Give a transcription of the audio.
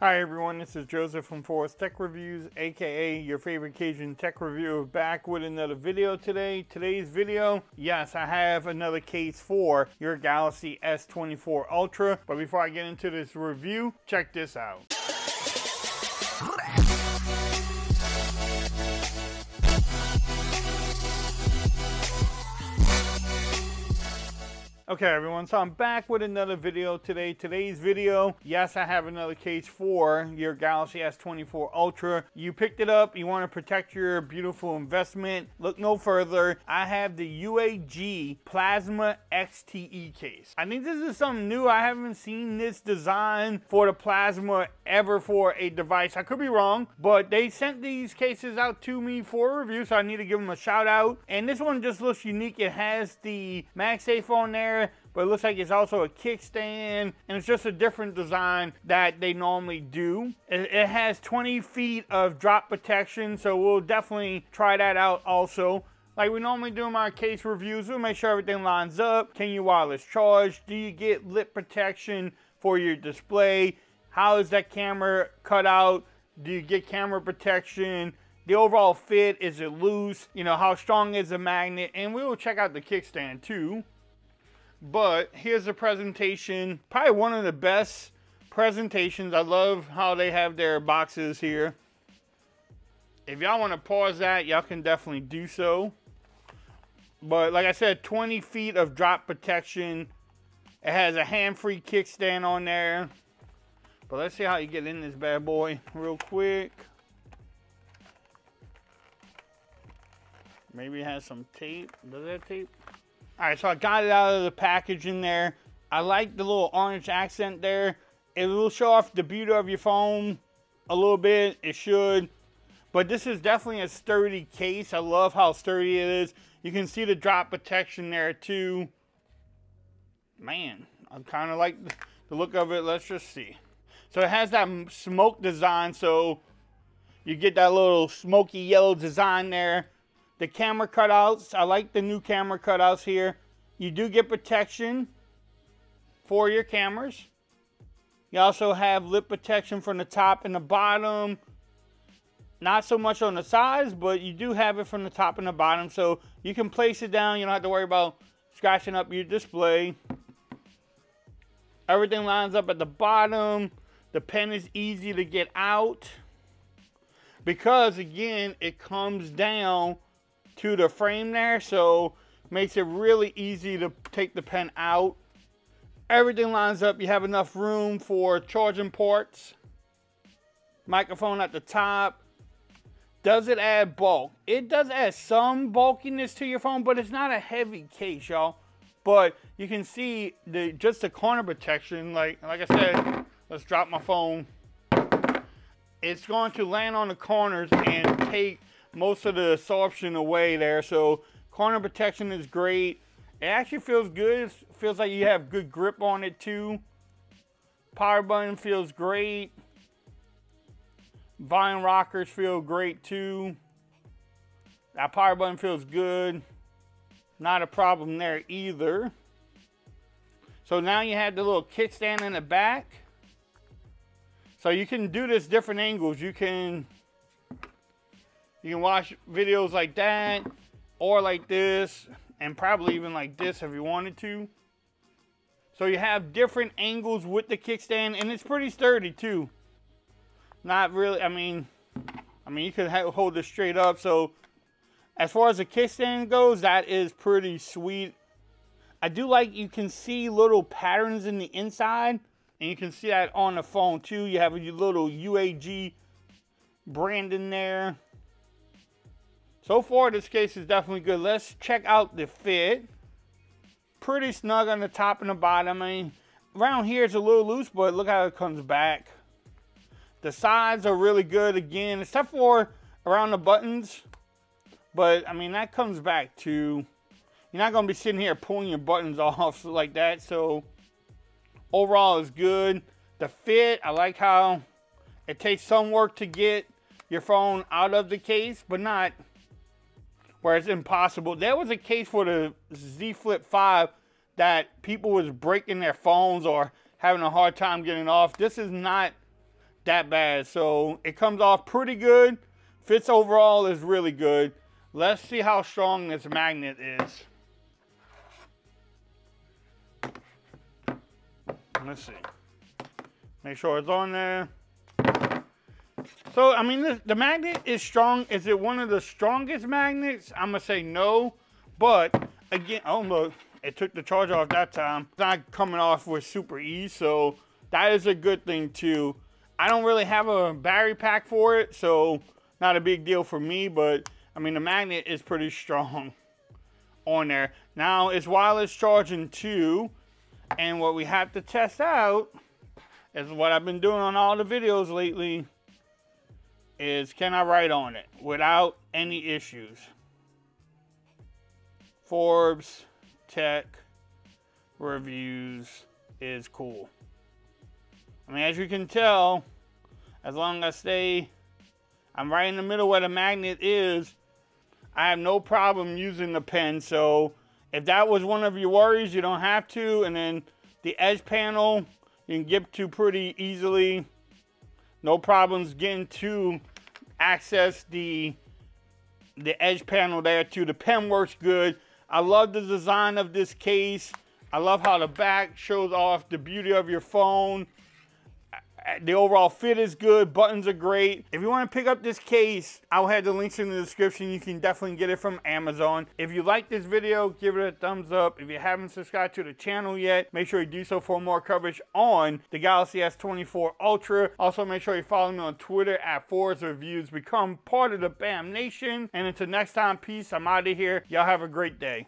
Hi everyone, this is Joseph from Forest Tech Reviews, aka your favorite Cajun tech reviewer, back with another video today. Today's video, yes, I have another case for your Galaxy S24 Ultra. But before I get into this review, check this out. Okay everyone, so I'm back with another video today. Today's video, yes, I have another case for your Galaxy S24 Ultra. You picked it up, you want to protect your beautiful investment. Look no further. I have the UAG Plasma XTE case. I think this is something new. I haven't seen this design for the Plasma ever for a device. I could be wrong, but they sent these cases out to me for a review, so I need to give them a shout out. And this one just looks unique. It has the MagSafe on there, but it looks like it's also a kickstand, and it's just a different design that they normally do. It has 20 feet of drop protection, so we'll definitely try that out also. Like we normally do in our case reviews, we'll make sure everything lines up. Can you wireless charge? Do you get lip protection for your display? How is that camera cut out? Do you get camera protection? The overall fit, is it loose? You know, how strong is the magnet? And we will check out the kickstand too. But here's the presentation. Probably one of the best presentations. I love how they have their boxes here. If y'all want to pause that, y'all can definitely do so. But like I said, 20 feet of drop protection. It has a hand-free kickstand on there. But let's see how you get in this bad boy real quick. Maybe it has some tape. Does it have tape? Alright, so I got it out of the package in there. I like the little orange accent there. It will show off the beauty of your phone a little bit. It should. But this is definitely a sturdy case. I love how sturdy it is. You can see the drop protection there too. Man, I kind of like the look of it. Let's just see. So it has that smoke design, so you get that little smoky yellow design there. The camera cutouts, I like the new camera cutouts here. You do get protection for your cameras. You also have lip protection from the top and the bottom. Not so much on the sides, but you do have it from the top and the bottom. So you can place it down. You don't have to worry about scratching up your display. Everything lines up at the bottom. The pen is easy to get out. Because, again, it comes down to the frame there, so makes it really easy to take the pen out. Everything lines up. You have enough room for charging ports. Microphone at the top. Does it add bulk? It does add some bulkiness to your phone, but it's not a heavy case, y'all. But you can see just the corner protection. Like I said, let's drop my phone. It's going to land on the corners and take most of the absorption away there. So corner protection is great. It actually feels good. It feels like you have good grip on it too. Power button feels great. Volume rockers feel great too. That power button feels good. Not a problem there either. So now you have the little kickstand in the back. So you can do this different angles. You can watch videos like that, or like this, and probably even like this if you wanted to. So you have different angles with the kickstand, and it's pretty sturdy too. Not really, I mean you could hold this straight up. So as far as the kickstand goes, that is pretty sweet. I do like you can see little patterns in the inside, and you can see that on the phone too. You have a little UAG brand in there. So far, this case is definitely good. Let's check out the fit. Pretty snug on the top and the bottom. I mean, around here it's a little loose, but look how it comes back. The sides are really good again, except for around the buttons. But, I mean, that comes back too. You're not going to be sitting here pulling your buttons off like that. So, overall, it's good. The fit, I like how it takes some work to get your phone out of the case, but not where it's impossible. There was a case for the Z Flip 5 that people was breaking their phones or having a hard time getting off. This is not that bad. So it comes off pretty good. Fits overall is really good. Let's see how strong this magnet is. Let's see. Make sure it's on there. So, I mean, the magnet is strong. Is it one of the strongest magnets? I'm going to say no. But, again, oh, look. It took the charger off that time. It's not coming off with super ease. So, that is a good thing, too. I don't really have a battery pack for it. So, not a big deal for me. But, I mean, the magnet is pretty strong on there. Now, it's wireless charging, too. And what we have to test out is what I've been doing on all the videos lately is can I write on it without any issues. Forbes Tech Reviews is cool. I mean, as you can tell, as long as I'm right in the middle where the magnet is, I have no problem using the pen. So if that was one of your worries, you don't have to. And then the edge panel, you can get to pretty easily. No problems getting to access the edge panel there too. The pen works good. I love the design of this case. I love how the back shows off the beauty of your phone. The overall fit is good. Buttons are great. If you want to pick up this case, I'll have the links in the description. You can definitely get it from Amazon. If you like this video, give it a thumbs up. If you haven't subscribed to the channel yet, make sure you do so for more coverage on the Galaxy S24 Ultra. Also, make sure you follow me on Twitter at Forrest Reviews. Become part of the BAM Nation. And until next time, peace. I'm out of here. Y'all have a great day.